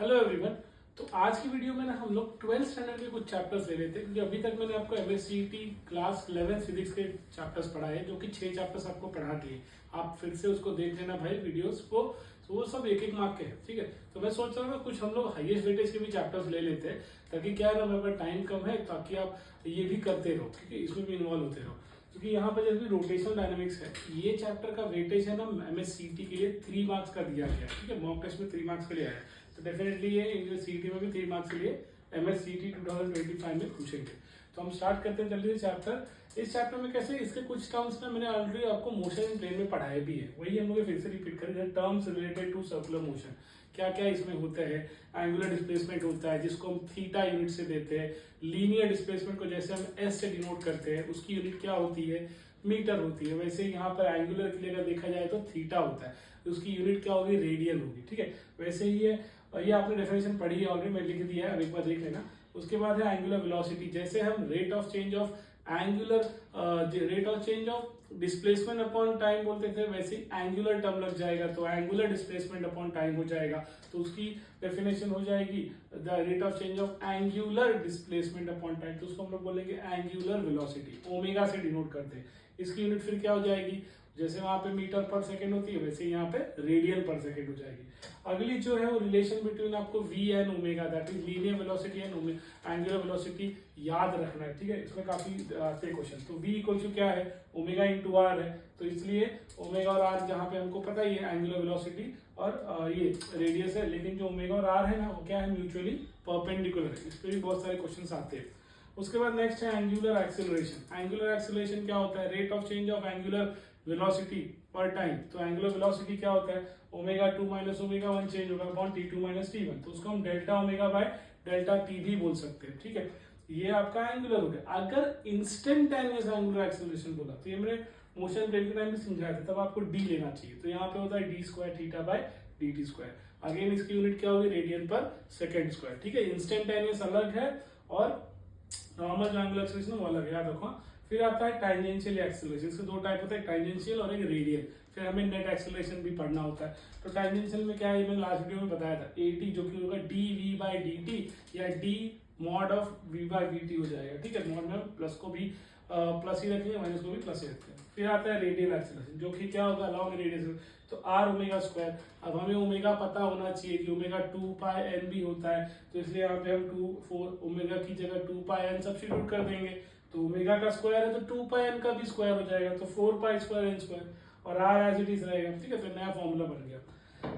Hello everyone. तो आज की वीडियो में ना हम लोग 12th स्टैंडर्ड के कुछ चैप्टर्स ले लेते हैं, क्योंकि अभी तक मैंने आपको MSCT क्लास 11 फिजिक्स के चैप्टर्स पढ़ाए, जो कि 6 चैप्टर्स आपको पढ़ा दिए। आप फिर से उसको देख लेना भाई वीडियोस को, तो वो सब एक एक मार्क के हैं, ठीक है। तो मैं सोच रहा हूँ कुछ हम लोग हाईएस्ट वेटेज के भी चैप्टर्स ले लेते हैं, ताकि क्या है ना, मेरे पास टाइम कम है, ताकि आप ये भी करते रहो, ठीक है, इसमें भी इन्वॉल्व होते रहो। क्योंकि यहाँ पर जैसे रोटेशनल डायनामिक्स है, ये चैप्टर का वेटेज है ना MSCT के लिए 3 मार्क्स का दिया गया है, ठीक है। मॉक टेस्ट में 3 मार्क्स के लिए आया है, तो डेफिनेटली ये सीटी में भी 3 मार्क्स के लिए MSCT 2025 में पूछेंगे। तो हम स्टार्ट करते हैं जल्दी से चैप्टर। इस चैप्टर में कैसे, इसके कुछ टर्म्स ना मैंने ऑलरेडी आपको मोशन इन प्लेन में पढ़ाए भी है, वही हम लोग फिर से रिपीट करेंगे। Terms related to circular motion क्या क्या इसमें होता है। एंगुलर डिस्प्लेसमेंट होता है, जिसको हम थीटा यूनिट से देते हैं। लीनियर डिस्प्लेसमेंट को जैसे हम एस से डिनोट करते हैं, उसकी यूनिट क्या होती है, मीटर होती है। वैसे यहाँ पर एंगुलर के लिए अगर देखा जाए तो थीटा होता है, उसकी यूनिट क्या होगी, रेडियन होगी, ठीक है। वैसे ही है, ये आपने डेफिनेशन पढ़ी है ऑलरेडी, मैं लिख दिया है, अब एक बार देख लेना। उसके बाद है एंगुलर वेलोसिटी, जैसे हम rate of change of displacement upon time बोलते थे, वैसे एंगुलर टर्म लग जाएगा तो एंगुलर डिस्प्लेसमेंट अपॉन टाइम हो जाएगा। तो उसकी डेफिनेशन हो जाएगी the rate of change of angular displacement upon time, तो उसको हम लोग बोलेंगे एंगुलर वेलोसिटी, ओमेगा से डिनोट करते हैं। इसकी यूनिट फिर क्या हो जाएगी, जैसे वहां पे मीटर पर सेकंड होती है, वैसे यहाँ पे रेडियन पर सेकंड हो जाएगी। अगली जो है वो रिलेशन बिटवीन आपको v and omega, that is linear velocity and angular velocity, याद रखना है, ठीक है। इसमें काफी आते हैं क्वेश्चन। तो v इक्वल टू क्या है, ओमेगा इंटू आर है, तो इसलिए ओमेगा और आर जहाँ पे हमको पता ही है एंगुलर वेलोसिटी और ये रेडियस है, लेकिन जो ओमेगा और आर है ना, वो क्या है, म्यूचुअली परपेंडिकुलर है। इस पर भी बहुत सारे क्वेश्चन आते हैं। उसके बाद नेक्स्ट है एंगुलर एक्सेलरेशन। एंगुलर एक्सेलरेशन क्या होता है, rate of change of angular velocity पर टाइम। तो एंगुलर वेलोसिटी क्या होता है, ओमेगा 2 माइनस ओमेगा 1 चेंज होगा अपॉन T2 माइनस T1, तो उसको हम delta omega by delta T भी बोल सकते हैं, ठीक है। ये आपका एंगुलर हो गया। अगर इंस्टेंटेनियस एंगुलर एक्सेलरेशन बोला, तो ये मैंने मोशन प्लेन के टाइम में समझाया था, तब आपको डी लेना चाहिए। तो यहाँ पे होता है D square theta by dt square. Again इसकी यूनिट क्या होगी, रेडियन पर सेकेंड स्क्वायर, ठीक है। इंस्टेंटेनियस अलग है और नॉर्मल जो एंगुलर एक्सेलरेशन वो अलग है, याद रखो। फिर आता है टांजेंशियल एक्सेलरेशन, इसके दो टाइप होता है, टांजेंशियल और एक रेडियल। फिर हमें नेट एक्सेलरेशन भी पढ़ना होता है। तो टांजेंशियल में क्या है, मैंने लास्ट वीडियो में बताया था, AT जो कि होगा dv बाई dt या d mod of v by dt हो जाएगा, ठीक है। मॉड में प्लस को भी प्लस ही रखेंगे, माइनस को भी प्लस ही रखेंगे। फिर आता है रेडियल एक्सेलरेशन, जो कि क्या होगा, अलॉन्ग रेडियस, तो r ओमेगा स्क्वायर। अब हमें ओमेगा पता होना चाहिए कि ओमेगा 2 पाई n भी होता है, तो इसलिए यहाँ पे हम 2 4 ओमेगा की जगह 2 पाई n सब्स्टिट्यूट कर देंगे। तो ओमेगा का स्क्वायर है तो 2 पाई n का भी स्क्वायर हो जाएगा, तो 4 पाई स्क्वायर n स्क्वायर, और r एज इट इज रहेगा, ठीक है। फिर नया फॉर्मूला बन गया।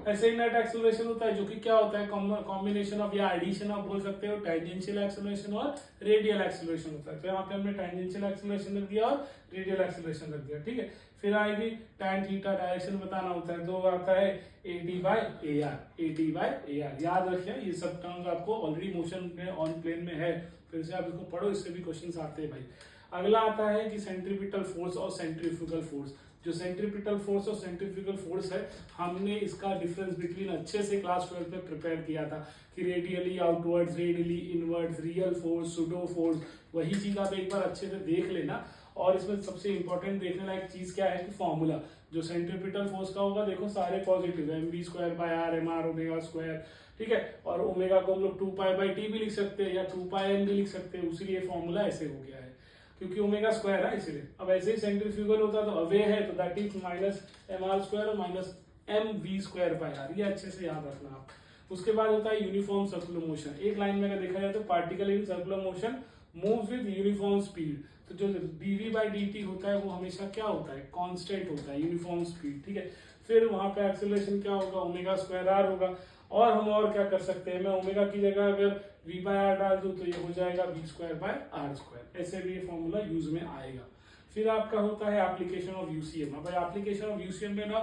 ऐसे ही नेट एक्सेलरेशन होता है, जो कि क्या होता है, कॉम्बिनेशन ऑफ या एडिशन आप बोल सकते हो, टैंजेंशियल एक्सेलरेशन और रेडियल एक्सेलरेशन होता है। तो यहाँ पे हमने टैंजेंशियल एक्सेलरेशन रख दिया और रेडियल एक्सेलरेशन रख दिया, ठीक है। फिर आएगी टैन थीटा, डायरेक्शन बताना होता है, तो आता है AT by AR, AT by AR, याद रखिए। ये सब टर्म्स आपको ऑलरेडी मोशन में ऑन प्लेन में है, फिर से आप इसको पढ़ो, इससे भी क्वेश्चन आते हैं भाई। अगला आता है कि सेंट्रीपिटल फोर्स और सेंट्रीफ्यूगल फोर्स। जो सेंट्रीपिटल फोर्स और सेंट्रीफ्यूगल फोर्स है, हमने इसका डिफरेंस बिटवीन अच्छे से क्लास 12 में प्रिपेयर किया था, कि radially outwards, radially inwards, real force, pseudo force, वही चीज आप एक बार अच्छे से देख लेना। और इसमें सबसे इंपॉर्टेंट देखने लायक चीज क्या है कि फॉर्मूला जो सेंट्रीपिटल फोर्स का होगा, देखो सारे पॉजिटिव है, mv square by r mr omega square, ठीक है। और ओमेगा को हम लोग 2 पाई बाई टी भी लिख सकते हैं या 2 पाई n भी लिख सकते हैं, उसीलिए फॉर्मूला ऐसे हो गया है, क्योंकि ओमेगा स्क्वायर है इसलिए। अब ऐसे ही सेंट्रीफ्यूगल होता तो अवे है, तो that is minus mr square और minus mv square by r, ये अच्छे से याद रखना आप। उसके बाद होता है यूनिफॉर्म सर्कुलर मोशन। एक लाइन में अगर देखा जाए तो particle in circular motion moves with uniform speed. तो जो dv बाई dt होता है वो हमेशा क्या होता है, कांस्टेंट होता है, यूनिफॉर्म स्पीड, ठीक है। फिर वहां पे एक्सेलरेशन क्या होगा, ओमेगा स्क्वायर r होगा। और हम और क्या कर सकते हैं, मैं ओमेगा की जगह अगर v बाय r डाल दूं तो ये हो जाएगा v square by r square, ऐसे भी ये फॉर्मूला यूज में आएगा। फिर आपका होता है एप्लीकेशन ऑफ यूसीएम। अब एप्लीकेशन ऑफ यूसीएम में ना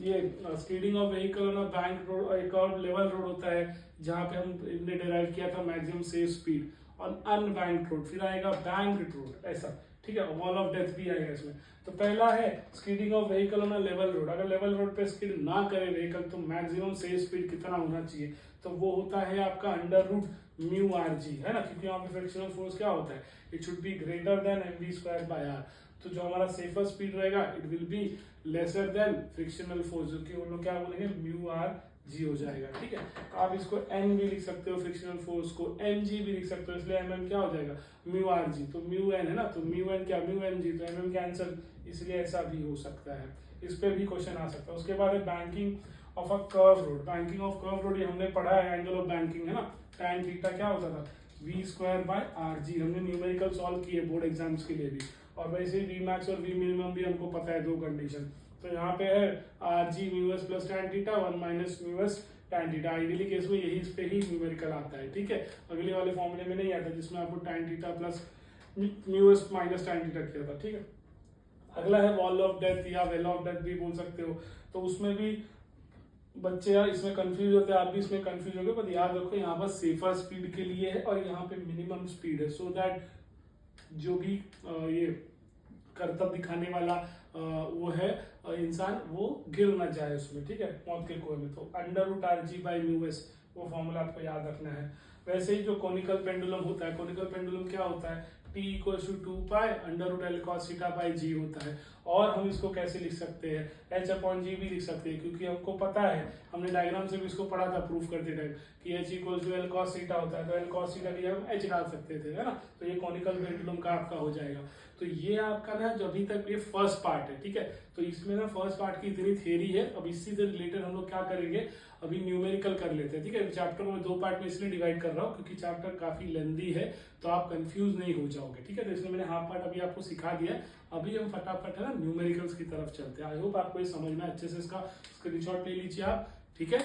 ये स्पीडिंग ऑफ व्हीकल ना, बैंक रोड, एक और लेवल रोड होता है, जहाँ पे हमने डिराइव किया था मैक्सिमम सेफ स्पीड, और अनबैंक्ड रोड, फिर आएगा बैंक्ड रोड, ऐसा, ठीक है। वॉल ऑफ डेथ भी आएगा इसमें। तो पहला है speeding of vehicle on level road. अगर लेवल रोड पे स्पीड ना करे व्हीकल, तो मैक्सिमम सेफ स्पीड कितना होना चाहिए, तो वो होता है आपका अंडर रूट म्यू RG, है ना, क्योंकि यहाँ पे फ्रिक्शनल फोर्स क्या होता है, it should be greater than mv square by r। तो जो हमारा सेफर स्पीड रहेगा, it will be lesser than frictional force, जो कि वो लोग क्या बोलेंगे, म्यू जी हो जाएगा। ठीक है, तो आप इसको एन भी लिख सकते हो, फ्रिक्शनल फोर्स को एम जी भी लिख सकते हो, इसलिए एम एम क्या हो जाएगा म्यू आर जी, तो म्यू एन है ना, तो म्यू एन क्या म्यू एम जी, तो एम एम कैंसिल, इसलिए ऐसा भी हो सकता है। इस पे भी क्वेश्चन आ सकता है। उसके बाद है banking of a curve road. Banking of curve road ये हमने पढ़ा है, एंगल ऑफ बैंकिंग है ना, tan थीटा क्या होता था v square by R G, हमने न्यूमेरिकल सॉल्व किए बोर्ड एग्जाम्स के लिए भी, और वैसे ही वी मैक्स और वी मिनिमम भी हमको पता है, दो कंडीशन। तो यहाँ पे है R G mu S plus tan theta 1 minus mu S tan theta. Ideally case में यही इस पे ही न्यूमेरिकल आता है। ठीक है, अगले वाले फॉर्मूले में नहीं आता जिसमें आपको tan theta plus mu S minus tan theta किया था। ठीक है, अगला है वॉल ऑफ डेथ या वेल ऑफ डेथ भी बोल सकते हो, तो उसमें भी बच्चे यार इसमें कंफ्यूज होते हैं, आप भी इसमें कंफ्यूज हो गए, पर याद रखो यहाँ पर सेफर स्पीड के लिए है और यहाँ पे मिनिमम स्पीड है, सो दैट जो भी ये करतब दिखाने वाला वो है इंसान, वो गिर ना जाए उसमें। ठीक है, मौत के कुएं में। तो under root R G by mu S, वो फॉर्मूला आपको याद रखना है। वैसे ही जो कोनिकल पेंडुलम होता है, कोनिकल पेंडुलम क्या होता है, T equal to 2 pi under root L cos theta by G होता है। और हम इसको कैसे लिख सकते हैं, h अपॉन जी भी लिख सकते हैं, क्योंकि हमको पता है, हमने डायग्राम से भी इसको पढ़ा था प्रूफ करते टाइम कि h equal to L cos theta होता है, तो एल कॉस थीटा की हम h डाल सकते थे, है ना। तो ये कॉनिकल पेंडुलम का आपका हो जाएगा। तो ये आपका ना जो अभी तक ये फर्स्ट पार्ट है। ठीक है, तो इसमें ना फर्स्ट पार्ट की इतनी थ्योरी है। अब इसी से रिलेटेड हम लोग क्या करेंगे, अभी न्यूमेरिकल कर लेते हैं। ठीक है, चैप्टर में दो पार्ट में इसलिए डिवाइड कर रहा हूँ क्योंकि चैप्टर काफी लेंदी है, तो आप कंफ्यूज नहीं हो जाओगे। ठीक है, तो इसलिए मैंने हाफ पार्ट अभी आपको सिखा दिया। अभी हम फटाफट है ना न्यूमेरिकल्स की तरफ चलते हैं। आई होप आपको ये समझ में अच्छे से, इसका स्क्रीनशॉट ले लीजिए आप। ठीक है,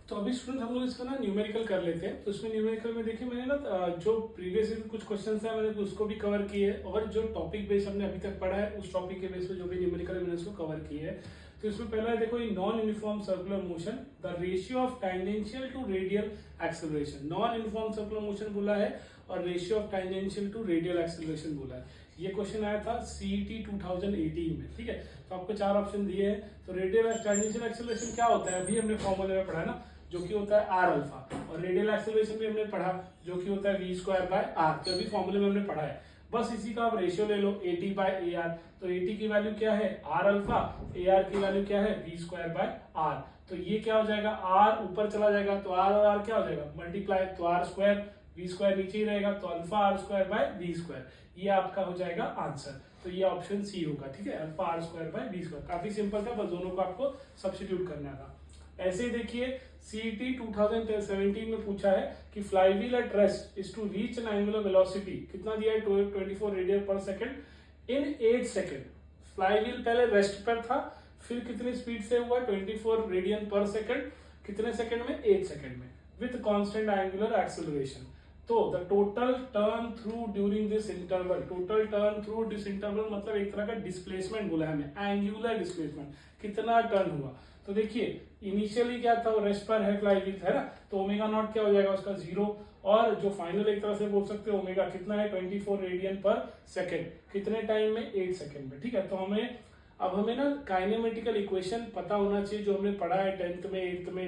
तो अभी स्टूडेंट हम लोग इसका ना न्यूमेरिकल कर लेते हैं। तो इसमें न्यूमेरिकल में देखिए मैंने ना जो प्रीवियस कुछ क्वेश्चंस है मैंने उसको भी कवर किए है, और जो टॉपिक बेस हमने अभी तक पढ़ा है उस टॉपिक के बेस पे जो भी न्यूमेरिकल मैंने उसको कवर किया है। तो इसमें पहला है देखो, non uniform circular motion, the ratio of tangential to radial acceleration. Non uniform circular motion बोला है और ratio of tangential to radial acceleration बोला है। ये क्वेश्चन आया था CET 2018 में। ठीक है, तो आपको चार ऑप्शन दिए हैं। तो रेडियल टेंजेंशियल एक्सेलरेशन क्या होता है, अभी हमने फॉर्मूले में पढ़ा है ना, जो कि होता है आर अल्फा, और रेडियल एक्सेलरेशन भी हमने पढ़ा जो कि होता है वी स्क्वायर बाय आर, तो अभी फॉर्मूले में हमने पढ़ा है। बस इसी का आप रेशियो ले लो, AT बाय AR। तो AT की वैल्यू क्या है आर अल्फा, AR की वैल्यू क्या है वी स्क्वायर बाय आर। तो ये क्या हो जाएगा, आर ऊपर चला जाएगा तो आर और आर क्या हो जाएगा मल्टीप्लाई, तो आर स्क्वायर, वी स्क्वायर नीचे ही रहेगा, तो alpha R square by V square, ये आपका हो जाएगा आंसर। तो ये ऑप्शन सी होगा। ठीक है, alpha R square by V square, काफी सिंपल था, बस दोनों को आपको सब्स्टिट्यूट करना था। ऐसे ही देखिए CET 2017 में पूछा है कि flywheel at rest is to reach an angular velocity, कितना दिया है 24 रेडियन पर सेकंड इन 8 सेकंड। फ्लाईव्हील पहले रेस्ट पर था, फिर कितनी स्पीड से हुआ 24 रेडियन पर सेकंड, कितने सेकंड में 8 सेकंड में, विद कांस्टेंट एंगुलर एक्सेलरेशन। तो the total turn through during this interval, total turn through this interval मतलब एक तरह का डिस्प्लेसमेंट बोला है हमें, एंगुलर डिस्प्लेसमेंट, कितना टर्न हुआ। तो देखिए इनिशियली क्या था, वो रेस्ट पर है फ्लाईव्हील, है ना, तो ओमेगा नॉट क्या हो जाएगा उसका 0, और जो फाइनल एक तरह से बोल सकते हो ओमेगा कितना है 24 रेडियन पर सेकेंड, कितने टाइम में 8 सेकेंड में। ठीक है, तो हमें ना काइनेमेटिकल इक्वेशन पता होना चाहिए, जो हमने पढ़ा है 10th में 8th में,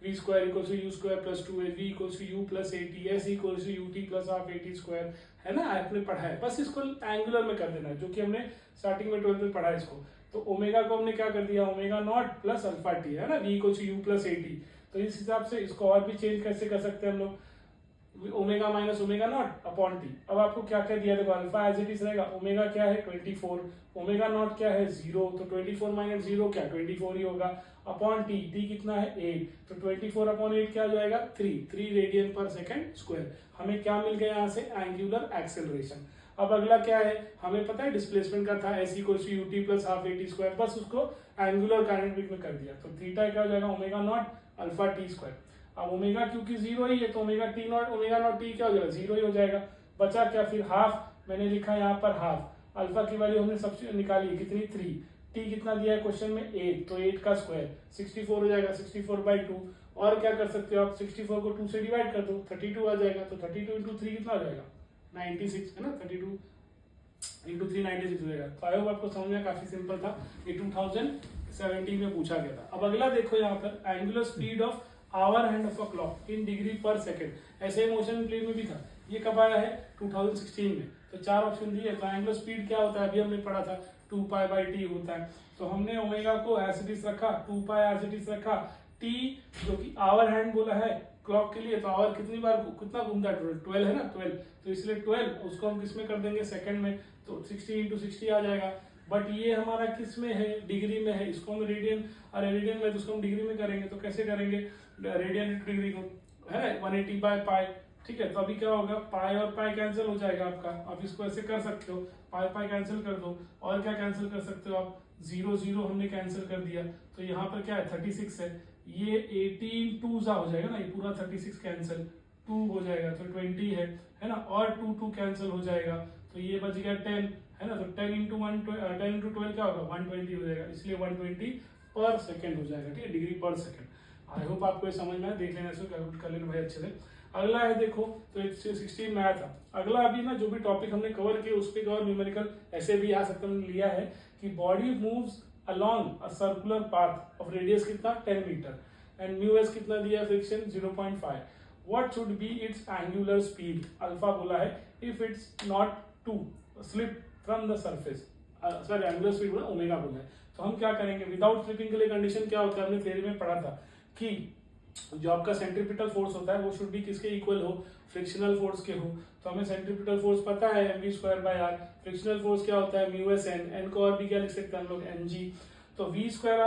V square equal to U square plus 2a, v equal to U plus 80, s equal to U T plus half 80 square, है ना, आपने पढ़ा है। बस इसको एंगुलर में कर देना है, जो कि हमने स्टार्टिंग में 12th में पढ़ा है इसको। तो ओमेगा को हमने क्या कर दिया, omega not plus alpha T, है ना, v equal to U plus 80। तो इस हिसाब से इसको और भी चेंज कैसे कर सकते हैं हम लोग, omega minus omega naught upon T. अब आपको क्या क्या दिया, देखो अल्फा एज इट इज रहेगा, ओमेगा क्या है 24, ओमेगा नॉट क्या है 0, तो 24 माइनस 0 क्या 24 ही होगा, अपॉन टी, टी कितना है 8, तो 24 अपॉन 8 क्या हो जाएगा 3 रेडियन पर सेकेंड स्क्वायर। हमें क्या मिल गया यहाँ से, एंगुलर एक्सेलरेशन। अब अगला क्या है, हमें पता है डिस्प्लेसमेंट का था s equal to UT plus half 80 square, बस उसको एंगुलर काइनेटिक में कर दिया, तो थीटा क्या हो जाएगा omega naught alpha T square. अब ओमेगा क्योंकि 0 ही है तो ओमेगा नॉट टी क्या हो जाएगा 0 ही हो जाएगा। बचा क्या फिर हाफ, मैंने लिखा यहाँ पर हाफ, अल्फा की वैल्यू हमने सबसे निकाली कितनी 3, टी कितना दिया है क्वेश्चन में 8, तो 8 का स्क्वायर 64 हो जाएगा, 64/2। और क्या कर सकते हो आप, 64 को 2 से डिवाइड कर दो 32 आ जाएगा, तो 32 इंटू 3 कितना हो जाएगा 96, है ना, 32 इंटू 3 96 हो जाएगा। तो आई होप आपको समझ में काफी सिंपल था, ये 2017 में पूछा गया था। अब अगला देखो यहाँ पर, angular speed of hour hand of a clock in degree per second, ऐसे ही मोशन प्लेन में भी था, ये कब आया है 2016 में। तो चार ऑप्शन दिए, तो एंगुलर स्पीड क्या होता है अभी हमने पढ़ा था 2 पाई बाई टी होता है। तो हमने ओमेगा को एज इट इज रखा, 2 पाई एज इट इज रखा, टी जो कि आवर हैंड बोला है क्लॉक के लिए, तो आवर कितनी बार कितना घूमता है, 12 है ना, 12, तो इसलिए 12 उसको हम किस में कर देंगे, सेकंड में, तो 60 इंटू 60 आ जाएगा। बट ये हमारा किस में है, डिग्री में है, इसको हम रेडियन, और रेडियन में तो उसको हम डिग्री में करेंगे, तो कैसे करेंगे, रेडियन इंटू डिग्री को है 180 बाय पाई, ठीक है। तो अभी क्या होगा, पाई और पाई कैंसिल हो जाएगा आपका, आप इसको ऐसे कर सकते हो, पाई पाई कैंसिल कर दो, और क्या कैंसिल कर सकते हो आप, 0 0 हमने कैंसिल कर दिया, तो यहाँ पर क्या है 36 है, ये 18 2 हो जाएगा ना, ये पूरा 36 कैंसिल, 2 हो जाएगा तो 20 है ना, और 2 2 कैंसिल हो जाएगा, तो ये बच गया 10 है ना, तो 10 इंटू 12 क्या होगा, 120 हो जाएगा, इसलिए 120 पर सेकेंड हो जाएगा, ठीक है, degree per second. I hope आपको ये समझ में आए, देख लेना, इसको कैलकुलेट कर लेना भाई अच्छे से। अगला है देखो, तो 16 में आया था, अगला अभी ना जो भी टॉपिक हमने कवर किया उस पर और न्यूमेरिकल ऐसे भी आ सकता है, लिया है कि body moves along a circular path of radius कितना 10 मीटर and mu s कितना दिया, friction 0.5, what should be its angular speed, alpha बोला है, if it's not to slip from the surface, sorry angular speed बोला, omega बोला है, तो हम क्या करेंगे, विदाउट स्लिपिंग के लिए कंडीशन क्या होता है, हमने थ्योरी में पढ़ा था कि जो आपका सेंट्रीपिटल फोर्स होता है वो शुड भी किसके इक्वल हो, फ्रिक्शनल फोर्स के हो, तो हमें सेंट्रीपिटल फोर्स पता है mv²/r, फ्रिक्शनल फोर्स क्या होता है म्यू एस एन को और भी क्या लिख सकते हैं हम लोग mg, तो v²r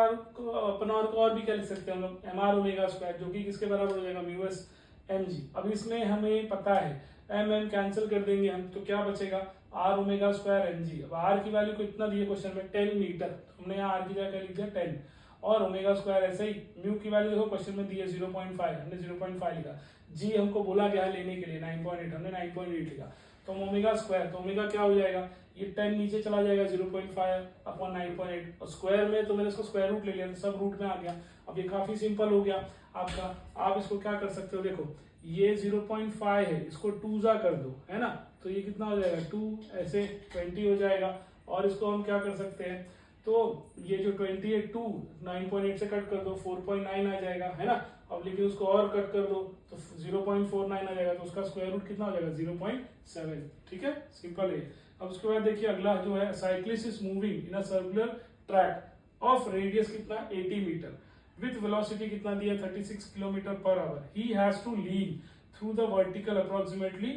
अपन और को और भी क्या लिख सकते हैं हम लोग mr ओमेगा स्क्वायर, जो कि किसके बराबर हो जाएगा म्यू एस mg। अब इसमें हमें पता है m कैंसिल कर देंगे हम, तो क्या बचेगा r ओमेगा स्क्वायर mg। अब r की वैल्यू को इतना दिए क्वेश्चन में 10 मीटर, तो हमने यहाँ r की जगह लिख दिया 10, और ओमेगा स्क्वायर ऐसे ही, म्यू की वैल्यू देखो क्वेश्चन में दी है 0.5, हमने 0.5 लिखा, जी हमको बोला गया है लेने के लिए 9.8, हमने 9.8 लिखा, तो ओमेगा स्क्वायर, तो ओमेगा क्या हो जाएगा, ये 10 नीचे चला जाएगा 0.5 अपॉन 9.8, और स्क्वायर में तो मैंने इसको स्क्वायर रूट ले लिया, तो सब रूट में आ गया। अब ये काफी सिंपल हो गया आपका, आप इसको क्या कर सकते हो, देखो ये 0.5 है, इसको 2 कर दो, है ना, तो ये कितना हो जाएगा 2 ऐसे 20 हो जाएगा, और इसको हम क्या कर सकते हैं, तो ये जो 20 है 2 9.8 से कट कर दो 4.9 आ जाएगा, है ना, अब लेकिन उसको और कट कर दो तो 0.49 आ जाएगा, तो उसका स्क्वायर रूट कितना हो जाएगा 0.7, ठीक है, सिंपल है। अब उसके बाद देखिए अगला जो है, cyclist is moving in a circular track of radius कितना 80 मीटर विथ वेलोसिटी कितना दिया 36 kilometre per hour, he has to lean through the vertical approximately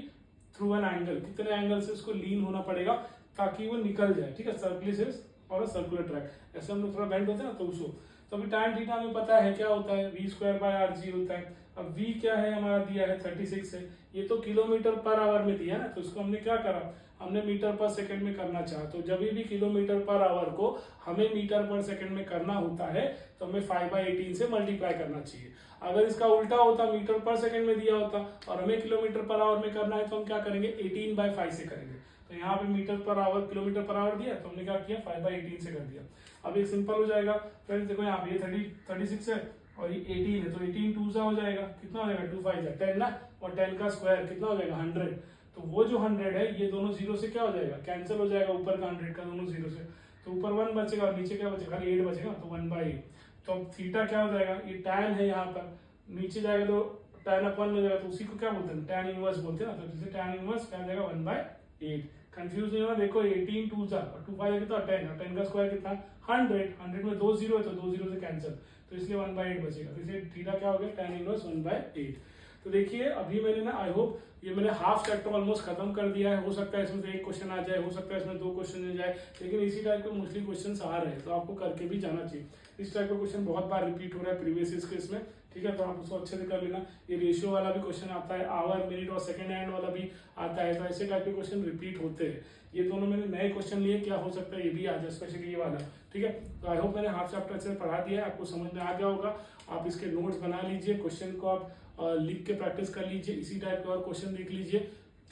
through an angle, कितने एंगल से उसको लीन होना पड़ेगा ताकि वो निकल जाए, ठीक है, सर्कुलर और सर्कुलर ट्रैक, ऐसे हम लोग थोड़ा बेंड होते हैं ना, तो उसको, तो अभी tan थीटा में पता है क्या होता है, v²/rg होता है। अब v क्या है हमारा दिया है 36 है, ये तो किलोमीटर पर आवर में दिया ना, तो इसको हमने क्या करा, हमने मीटर पर सेकंड में करना चाहा, तो जब भी किलोमीटर पर आवर को हमें मीटर पर सेकंड में करना होता है तो हमें 5/18 से मल्टीप्लाई करना चाहिए। अगर इसका उल्टा होता, मीटर पर सेकंड में दिया होता और हमें किलोमीटर पर आवर में करना है, तो हम क्या करेंगे 18/5 से करेंगे। तो यहाँ पे metre per hour kilometre per our दिया, तो हमने क्या किया 5/18 से कर दिया। अब ये सिंपल हो जाएगा फ्रेंड्स, देखो यहाँ पे ये 36 है और ये 18 है, तो 18 2 हो जाएगा, कितना हो जाएगा 2 5 10 ना, और 10 का स्क्वायर कितना हो जाएगा 100, तो वो जो 100 है ये दोनों जीरो से क्या हो जाएगा कैंसिल हो जाएगा, ऊपर का 100 का दोनों जीरो से, तो ऊपर 1 बचेगा और नीचे क्या बचेगा 8 बचेगा, तो 1/8। तो थीटा क्या हो जाएगा, ये tan है यहाँ पर, नीचे जाएगा तो tan अपॉन में जाएगा, तो उसी को क्या बोलते हैं tan इनवर्स बोलते हैं ना, तो जैसे tan इनवर्स क्या जाएगा 1/8। कंफ्यूज नहीं होना, देखो 18 2 और 2 5 कितना 10 और 10 का स्क्वायर कितना 100 में 2 जीरो है तो 2 जीरो से कैंसिल, तो इसलिए 1/8 बचेगा, तो इसलिए थीटा क्या हो गया tan इनवर्स 1/8। तो देखिए अभी मैंने ना आई होप ये मैंने हाफ चैप्टर ऑलमोस्ट खत्म कर दिया है, हो सकता है इसमें से एक क्वेश्चन आ जाए, हो सकता है इसमें 2 क्वेश्चन आ जाए, लेकिन इसी टाइप के मोस्टली क्वेश्चन आ रहे हैं, तो आपको करके भी जाना चाहिए। इस टाइप का क्वेश्चन बहुत बार रिपीट हो रहा है प्रीवियस ईयर्स के इसमें, ठीक है, तो आप उसको अच्छे से कर लेना। ये रेशियो वाला भी क्वेश्चन आता है, आवर मिनट और सेकंड हैंड वाला भी आता है, तो ऐसे टाइप के क्वेश्चन रिपीट होते हैं। ये दोनों मैंने नए क्वेश्चन लिए, क्या हो सकता है ये भी आ जाए, स्पेशली ये वाला, ठीक है। तो आई होप मैंने हाफ चैप्टर अच्छे से पढ़ा दिया है, आपको समझ में आ गया होगा। आप इसके नोट्स बना लीजिए, क्वेश्चन को आप लिख के प्रैक्टिस कर लीजिए, इसी टाइप के और क्वेश्चन देख लीजिए,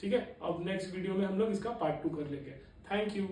ठीक है। अब नेक्स्ट वीडियो में हम लोग इसका पार्ट 2 कर लेंगे। Thank you.